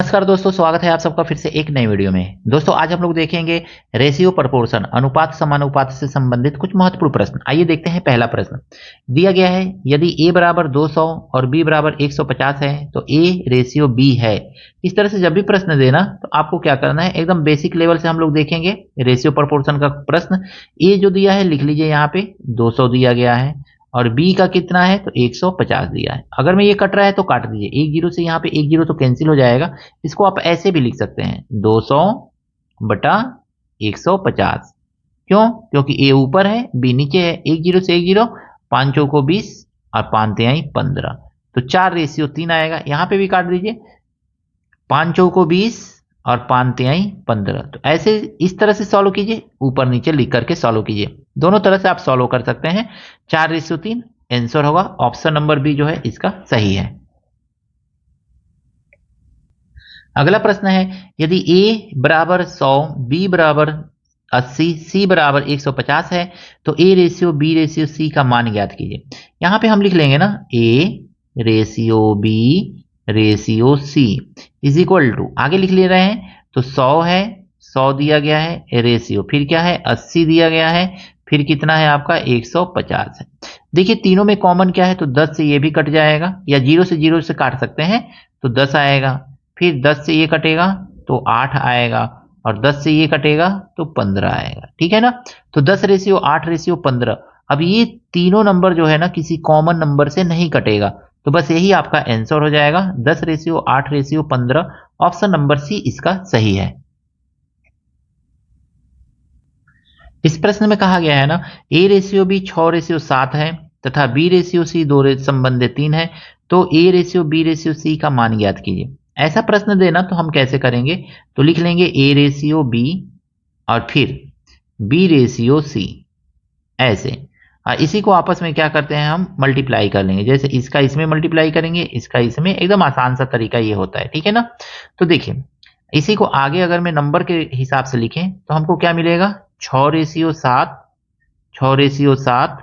नमस्कार दोस्तों, स्वागत है आप सबका फिर से एक नई वीडियो में। दोस्तों आज हम लोग देखेंगे रेशियो प्रपोर्शन अनुपात समानुपात से संबंधित कुछ महत्वपूर्ण प्रश्न। आइए देखते हैं। पहला प्रश्न दिया गया है, यदि a बराबर 200 और b बराबर 150 है तो a रेशियो b है। इस तरह से जब भी प्रश्न देना तो आपको क्या करना है, एकदम बेसिक लेवल से हम लोग देखेंगे रेशियो प्रपोर्शन का प्रश्न। a जो दिया है लिख लीजिए, यहाँ पे 200 दिया गया है और b का कितना है तो 150 दिया है। अगर में ये कट रहा है तो काट दीजिए, एक जीरो से यहाँ पे एक जीरो तो कैंसिल हो जाएगा। इसको आप ऐसे भी लिख सकते हैं 200 बटा 150। क्यों? क्योंकि a ऊपर है b नीचे है। एक जीरो से एक जीरो, 5 चौको 20 और 5 तिहाई 15, तो 4 रेशियो 3 आएगा। यहाँ पे भी काट दीजिए, 5 चौको 20 और 5 तिहाई 15। तो ऐसे इस तरह से सॉल्व कीजिए, ऊपर नीचे लिख करके सॉल्व कीजिए। दोनों तरह से आप सॉल्व कर सकते हैं। 4 रेशियो 3 आंसर होगा ऑप्शन नंबर बी जो है इसका सही है। अगला प्रश्न है, यदि a बराबर 100, b बराबर 80, c बराबर 150 है तो a ratio b ratio c का मान ज्ञात कीजिए। यहाँ पे हम लिख लेंगे ना a ratio b ratio c is equal to, आगे लिख ले रहे हैं तो 100 है, 100 दिया गया है रेशियो, फिर क्या है 80 दिया गया है, फिर कितना है आपका 150 है। देखिए तीनों में कॉमन क्या है तो 10 से ये भी कट जाएगा, या 0 से 0 से काट सकते हैं तो 10 आएगा, फिर 10 से ये कटेगा तो 8 आएगा और 10 से ये कटेगा तो 15 आएगा। ठीक है ना। तो 10 रेशियो 8 रेशियो 15। अब ये तीनों नंबर जो है ना किसी कॉमन नंबर से नहीं कटेगा, तो बस यही आपका आंसर हो जाएगा 10 ratio 8 ratio 15। Option number C इसका सही है। इस प्रश्न में कहा गया है ना, a रेशियो b 6 रेशियो 7 है तथा b रेशियो c 2 संबंधित 3 है, तो a ratio b ratio c का मान ज्ञात कीजिए। ऐसा प्रश्न देना तो हम कैसे करेंगे, तो लिख लेंगे a रेशियो b और फिर b रेशियो c, ऐसे। इसी को आपस में क्या करते हैं, हम मल्टीप्लाई कर लेंगे। जैसे इसका इसमें मल्टीप्लाई करेंगे, इसका इसमें, एकदम आसान सा तरीका ये होता है। ठीक है ना। तो देखिए इसी को आगे अगर मैं नंबर के हिसाब से लिखें तो हमको क्या मिलेगा, 6 रेशियो 7, 6 रेशियो 7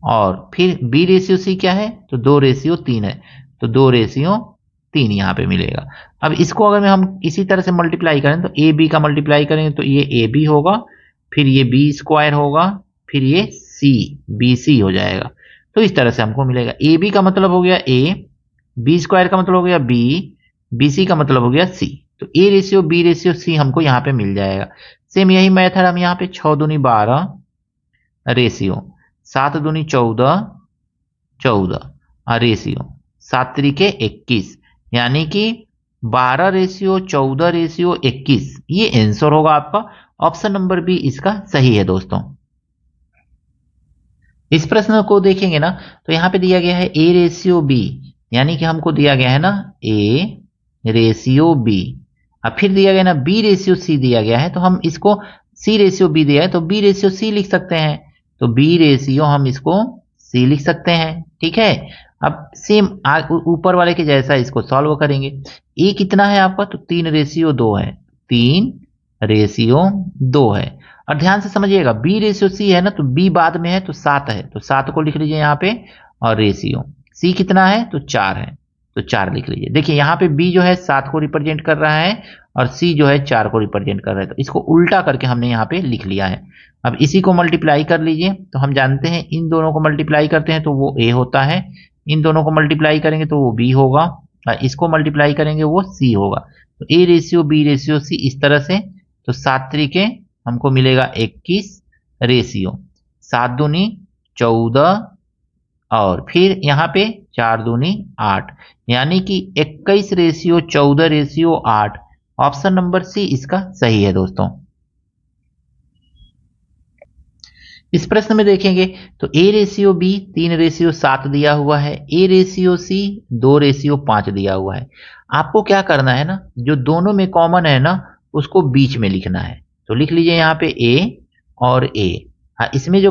और फिर b रेशियो c क्या है तो 2 रेशियो 3 है, तो 2 रेशियो 3 यहाँ पे मिलेगा। अब इसको अगर हम इसी तरह से मल्टीप्लाई करें तो ए बी का मल्टीप्लाई करेंगे तो ये ए बी होगा, फिर ये बी स्क्वायर होगा, फिर ये सी बी सी हो जाएगा। तो इस तरह से हमको मिलेगा, ए बी का मतलब हो गया ए, बी स्क्वायर का मतलब हो गया बी, बी सी का मतलब हो गया सी। तो A ratio B ratio C हमको यहाँ पे मिल जाएगा। सेम यही मेथड हम यहाँ पे 6 दूनी 12 रेशियो 7 दूनी 14 14 रेशियो 7 तरीके 21, यानी कि 12 रेशियो 14 रेशियो 21, ये आंसर होगा आपका। ऑप्शन नंबर बी इसका सही है दोस्तों। इस प्रश्न को देखेंगे ना तो यहाँ पे दिया गया है a रेशियो b, यानी कि हमको दिया गया है ना a रेशियो b, अब फिर दिया गया ना b रेशियो c दिया गया है, तो हम इसको c रेशियो b दिया है तो b रेशियो c लिख सकते हैं, तो b रेशियो हम इसको c लिख सकते हैं। ठीक है। अब सेम ऊपर वाले के जैसा इसको सॉल्व करेंगे। a कितना है आपका तो 3 रेशियो 2 है, 3 रेशियो 2 है। और ध्यान से समझिएगा b रेशियो c है ना, तो b बाद में है तो 7 है, तो 7 को लिख लीजिए यहाँ पे, और रेशियो c कितना है तो 4 है, तो 4 लिख लीजिए। देखिए यहाँ पे b जो है 7 को रिप्रेजेंट कर रहा है और c जो है 4 को रिप्रेजेंट कर रहा है, तो इसको उल्टा करके हमने यहाँ पे लिख लिया है। अब इसी को मल्टीप्लाई कर लीजिए, तो हम जानते हैं इन दोनों को मल्टीप्लाई करते हैं तो वो a होता है, इन दोनों को मल्टीप्लाई करेंगे तो वो b होगा, और इसको मल्टीप्लाई करेंगे वो c होगा। तो a ratio b ratio c इस तरह से, तो 7 तरीके हमको मिलेगा 21 रेशियो 7 दूनी 14 और फिर यहाँ पे 4 दूनी 8, यानी कि 21 ratio 14 ratio 8। Option number C इसका सही है दोस्तों। इस प्रश्न में देखेंगे तो a रेशियो b 3 रेशियो 7 दिया हुआ है, a रेशियो c 2 रेशियो 5 दिया हुआ है। आपको क्या करना है ना, जो दोनों में कॉमन है ना उसको बीच में लिखना है, तो लिख लीजिए यहाँ पे a और a। हाँ, इसमें जो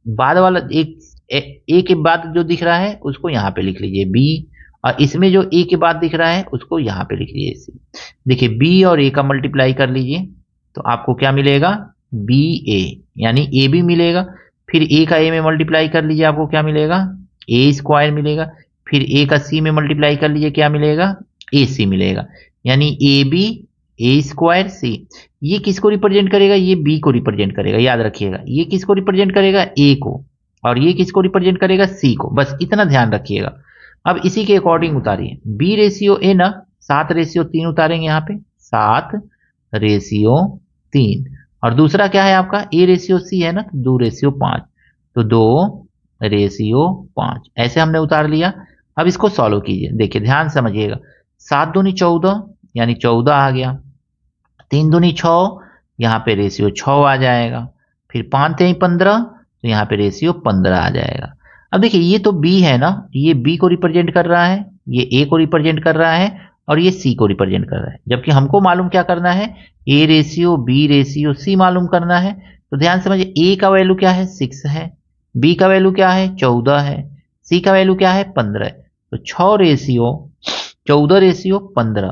बाद वाला a के बाद जो दिख रहा है उसको यहाँ पे लिख लीजिए b, और इसमें जो a के बाद दिख रहा है उसको यहाँ पे लिख लीजिए c। देखिए b और a का मल्टीप्लाई कर लीजिए तो आपको क्या मिलेगा बी ए, यानी ए बी मिलेगा, फिर ए का ए में मल्टीप्लाई कर लीजिए आपको क्या मिलेगा ए स्क्वायर मिलेगा, फिर ए का सी में मल्टीप्लाई कर लीजिए क्या मिलेगा ए सी मिलेगा। यानी ए बी ए स्क्वायर सी। ये किसको रिप्रेजेंट करेगा? ये बी को रिप्रेजेंट करेगा, याद रखिएगा। ये किसको रिप्रेजेंट करेगा? ए को। और ये किसको रिप्रेजेंट करेगा? सी को। बस इतना ध्यान रखिएगा। अब इसी के अकॉर्डिंग उतारिए। बी रेशियो ए ना, 7:3 उतारेंगे यहाँ पे, 7:3। और दूसरा क्या है आपका? ए रेशियो सी है ना, 2:5। तो 2:5 ऐसे हमने उतार लिया। अब इसको सॉल्व कीजिए। देखिए ध्यान समझिएगा। 7 दूनी 14, यानी 14 आ गया। 3 दूनी 6, यहाँ पे रेशियो 6 आ जाएगा। फिर 5 3 15, तो यहाँ पे रेशियो 15 आ जाएगा। अब देखिए ये तो बी है ना, ये बी को रिप्रेजेंट कर रहा है, ये ए को रिप्रेजेंट कर रहा है, और ये सी को रिप्रेजेंट कर रहा है। जबकि हमको मालूम क्या करना है? A ratio B ratio C मालूम करना है। तो ध्यान समझिए, ए का वैल्यू क्या है? 6 है। बी का वैल्यू क्या है? 14 है। सी का वैल्यू क्या है? 15 है। तो 6:14:15।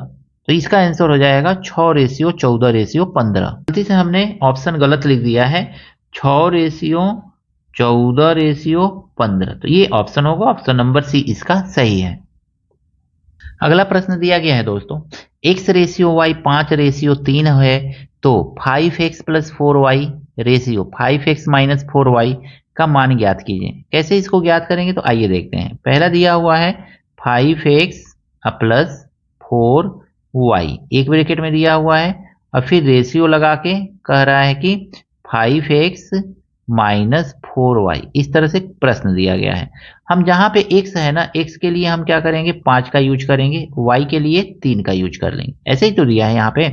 तो इसका आंसर हो जाएगा 6:14:15। गलती से हमने ऑप्शन गलत लिख दिया है, 6:14:15। तो ये ऑप्शन होगा, ऑप्शन नंबर सी इसका सही है। अगला प्रश्न दिया गया है दोस्तों, x रेशियो y 5:3 है, तो 5x + 4y ratio 5x - 4y का मान ज्ञात कीजिए। कैसे इसको ज्ञात करेंगे? तो आइए देखते हैं। पहला दिया हुआ है 5x + 4y, एक ब्रैकेट में दिया हुआ है, और फिर रेशियो लगा के कह रहा है कि 5x - 4y। इस तरह से प्रश्न दिया गया है। हम जहां पे x है ना, x के लिए हम क्या करेंगे? 5 का यूज करेंगे, y के लिए 3 का यूज कर लेंगे। ऐसे ही तो दिया है यहाँ पे।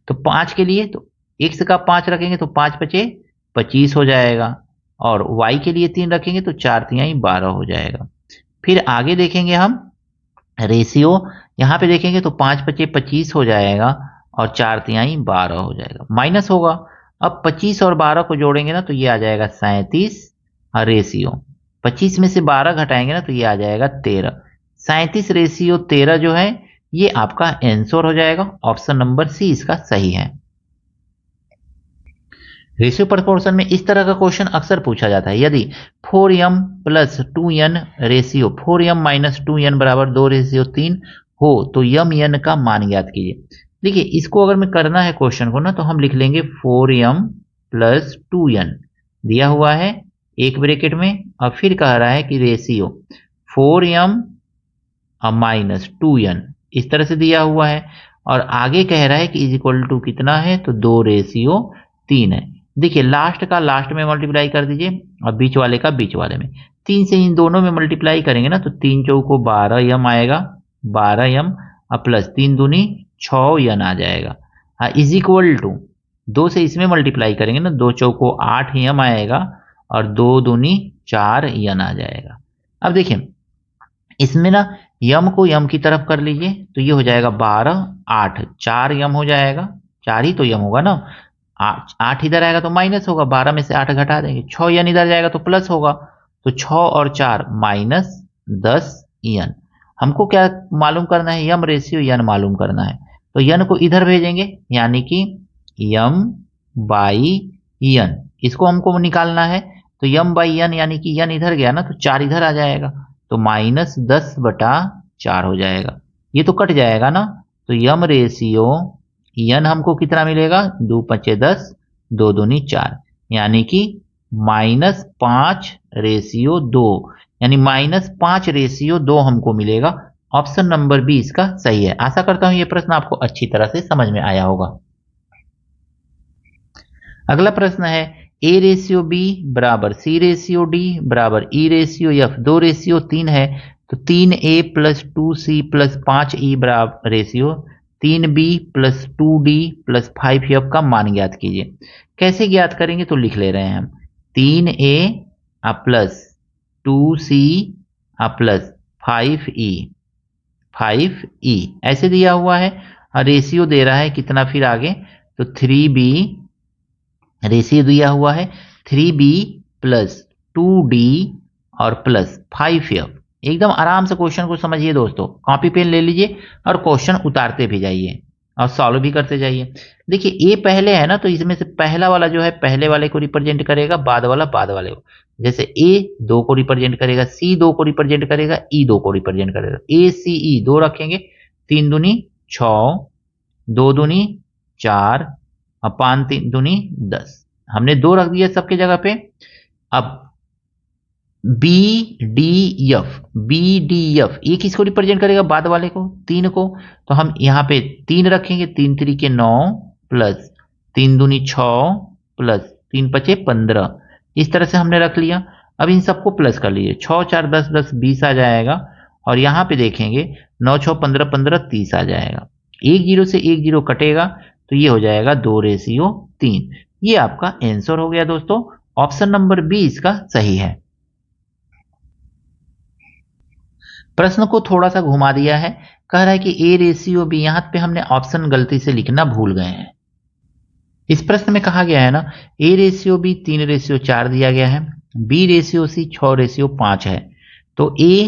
तो 5 के लिए तो x का 5 रखेंगे तो 5 × 5 = 25 हो जाएगा, और y के लिए 3 रखेंगे तो 4 × 3 = 12 हो जाएगा। फिर आगे देखेंगे हम रेशियो, यहाँ पे देखेंगे तो 5 × 5 = 25 हो जाएगा, और 4 × 3 = 12 हो जाएगा। माइनस होगा। अब 25 और 12 को जोड़ेंगे ना, तो ये आ जाएगा 37। और रेशियो 25 में से 12 घटाएंगे ना, तो ये आ जाएगा 13। 37 रेशियो 13 जो है, ये आपका आंसर हो जाएगा। ऑप्शन नंबर सी इसका सही है। रेशियो प्रोपोर्शन में इस तरह का क्वेश्चन अक्सर पूछा जाता है। यदि 4m + 2n ratio 4m - 2n = 2:3 हो, तो m n का मान ज्ञात कीजिए। देखिए इसको अगर मैं करना है क्वेश्चन को ना, तो हम लिख लेंगे 4m + 2n दिया हुआ है एक ब्रैकेट में, और फिर कह रहा है कि रेशियो 4m - 2n इस तरह से दिया हुआ है, और आगे कह रहा है कि = कितना है? तो 2:3 है। देखिए लास्ट का लास्ट में मल्टीप्लाई कर दीजिए, और बीच वाले का बीच वाले में। 3 से इन दोनों में मल्टीप्लाई करेंगे ना, तो 3 चौको 12m आएगा, 12m और प्लस 3 दूनी 6n आ जाएगा। हाँ, = 2 से इसमें मल्टीप्लाई करेंगे ना, 2 चौको 8m आएगा, और 2 दूनी 4n आ जाएगा। अब देखिए इसमें ना यम को यम की तरफ कर लीजिए, तो ये हो जाएगा 12 8, 4m हो जाएगा, 4 ही तो यम होगा ना। 8 इधर आएगा तो माइनस होगा, 12 में से 8 घटा देंगे, 6n इधर जाएगा तो प्लस होगा। तो 6 और 4 -10n। हमको क्या मालूम करना है? यम रेशियो n मालूम करना है। तो n को इधर भेजेंगे, यानी कि m/n इसको हमको निकालना है। तो m/n यानी कि n इधर गया ना, तो 4 इधर आ जाएगा, तो -10/4 हो जाएगा। ये तो कट जाएगा ना, तो यम रेशियो n हमको कितना मिलेगा? 2 × 5 = 10, 2 दूनी 4, यानी कि -5/2, यानी -5/2 हमको मिलेगा। ऑप्शन नंबर बी इसका सही है। आशा करता हूं ये प्रश्न आपको अच्छी तरह से समझ में आया होगा। अगला प्रश्न है a/b = c/d = e/f 2:3 है, तो 3a + 2c + 5e ratio 3b + 2d + 5f का मान ज्ञात कीजिए। कैसे ज्ञात करेंगे? तो लिख ले रहे हैं हम 3a + 2c + 5e ऐसे दिया हुआ है, और रेशियो दे रहा है कितना फिर आगे? तो 3b रेशियो दिया हुआ है 3b + 2d और प्लस 5f। एकदम आराम से क्वेश्चन को समझिए दोस्तों, कॉपी पेन ले लीजिए और क्वेश्चन उतारते भी जाइए और सॉल्व भी करते जाइए। देखिए ए पहले है ना, तो इसमें से पहला वाला जो है पहले वाले को रिप्रेजेंट करेगा, बाद वाला बाद वाले को। जैसे ए 2 को रिप्रेजेंट करेगा, सी 2 को रिप्रेजेंट करेगा, ई 2 को रिप्रेजेंट करेगा। ए सी ई 2 रखेंगे, 3 दूनी 6, 2 दूनी 4 और 5 दूनी 10। हमने 2 रख दिया सबके जगह पे। अब बी डी एफ ये किसको रिप्रेजेंट करेगा? बाद वाले को, 3 को। तो हम यहाँ पे 3 रखेंगे, 3 3 9 प्लस 3 दूनी 6 प्लस 3 5 15। इस तरह से हमने रख लिया। अब इन सबको प्लस कर लीजिए, 6 4 10 10 20 आ जाएगा। और यहाँ पे देखेंगे 9 6 15 15 30 आ जाएगा। एक जीरो से एक जीरो कटेगा तो ये हो जाएगा 2:3। ये आपका आंसर हो गया दोस्तों। ऑप्शन नंबर बी इसका सही है। प्रश्न को थोड़ा सा घुमा दिया है, कह रहा है कि A/B। यहां पे हमने ऑप्शन गलती से लिखना भूल गए हैं। इस प्रश्न में कहा गया है ना, A/B 3:4 दिया गया है, B/C 6:5 है। तो A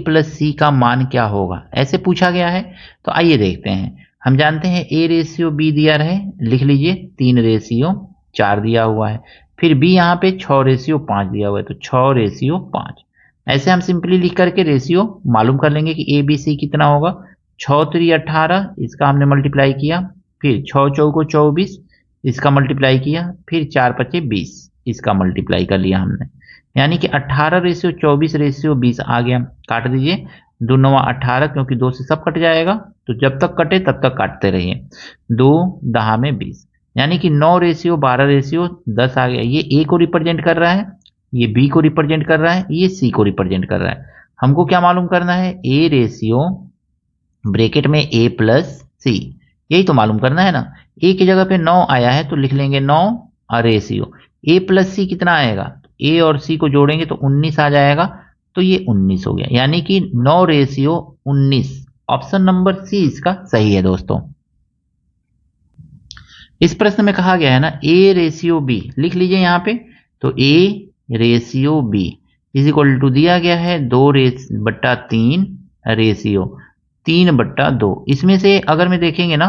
प्लस सी का मान क्या होगा, ऐसे पूछा गया है। तो आइए देखते हैं। हम जानते हैं A/B दिया रहे, लिख लीजिए 3:4 दिया हुआ है। फिर B यहाँ पे 6:5 दिया हुआ है, तो 6:5। ऐसे हम सिंपली लिख करके रेशियो मालूम कर लेंगे कि ABC कितना होगा। 6 3 18, इसका हमने मल्टीप्लाई किया। फिर 6 4 24, इसका मल्टीप्लाई किया। फिर 4 5 20, इसका मल्टीप्लाई कर लिया हमने। यानी कि 18:24:20 आ गया। काट दीजिए, 2 9 18, क्योंकि 2 से सब कट जाएगा, तो जब तक कटे तब तक काटते रहिए। 2 10 में 20, यानी कि 9:12:10 आ गया। ये A को रिप्रेजेंट कर रहा है, ये B को रिप्रेजेंट कर रहा है, ये C को रिप्रेजेंट कर रहा है। हमको क्या मालूम करना है? A रेशियो ब्रैकेट में A प्लस C, यही तो मालूम करना है ना। A की जगह पे 9 आया है तो लिख लेंगे 9 और रेशियो A प्लस C कितना आएगा? A और C को जोड़ेंगे तो 19 आ जाएगा। तो ये 19 हो गया, यानी कि 9:19। ऑप्शन नंबर सी इसका सही है दोस्तों। इस प्रश्न में कहा गया है ना A/B, लिख लीजिए यहाँ पे। तो A/B इज इक्वल टू दिया गया है 2/3 रेशियो 3/2। इसमें से अगर में देखेंगे ना,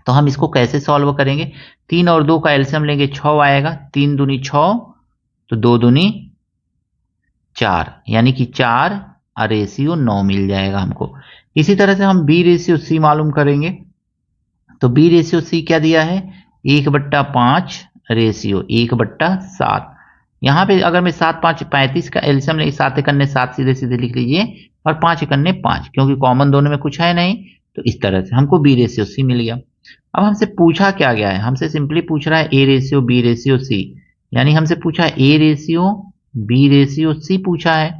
तो हम इसको कैसे सॉल्व करेंगे? 3 और 2 का एलसीएम लेंगे, 6 आएगा। 3 दूनी 6, तो 2 दूनी 4, यानी कि 4 और रेशियो 9 मिल जाएगा हमको। इसी तरह से हम B/C मालूम करेंगे। तो B/C क्या दिया है? 1/5 रेशियो 1/7। यहाँ पे अगर मैं 7 5 35 का एलसीएम लेंगे, 7 एकन्ने 7 सीधे सीधे लिख लीजिए, और 5 एकन्ने 5, क्योंकि कॉमन दोनों में कुछ है नहीं। तो इस तरह से हमको B/C मिल गया। अब हमसे पूछा क्या गया है? हमसे सिंपली पूछ रहा है A/B/C, यानी हमसे पूछा है A/B/C पूछा है।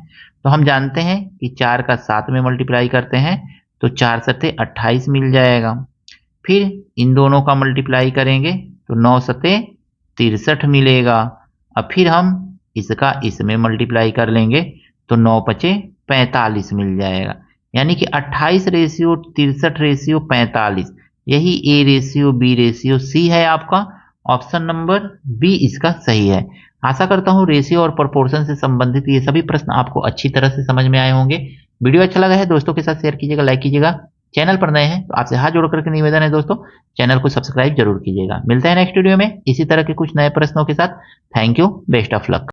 तो हम जानते हैं कि 4 का 7 में मल्टीप्लाई करते हैं तो 4 सते 28 मिल जाएगा। फिर इन दोनों का मल्टीप्लाई करेंगे तो 9 सते 63 मिलेगा। अब फिर हम इसका इसमें मल्टीप्लाई कर लेंगे तो 9 5 45 मिल जाएगा। यानी कि 28 रेशियो 63 रेशियो 45, यही A/B/C है आपका। ऑप्शन नंबर बी इसका सही है। आशा करता हूं रेशियो और प्रोपोर्शन से संबंधित ये सभी प्रश्न आपको अच्छी तरह से समझ में आए होंगे। वीडियो अच्छा लगा है दोस्तों के साथ शेयर कीजिएगा, लाइक कीजिएगा। चैनल पर नए हैं तो आपसे हाथ जोड़ करके निवेदन है दोस्तों, चैनल को सब्सक्राइब जरूर कीजिएगा। मिलते हैं नेक्स्ट वीडियो में इसी तरह के कुछ नए प्रश्नों के साथ। Thank you, best of luck.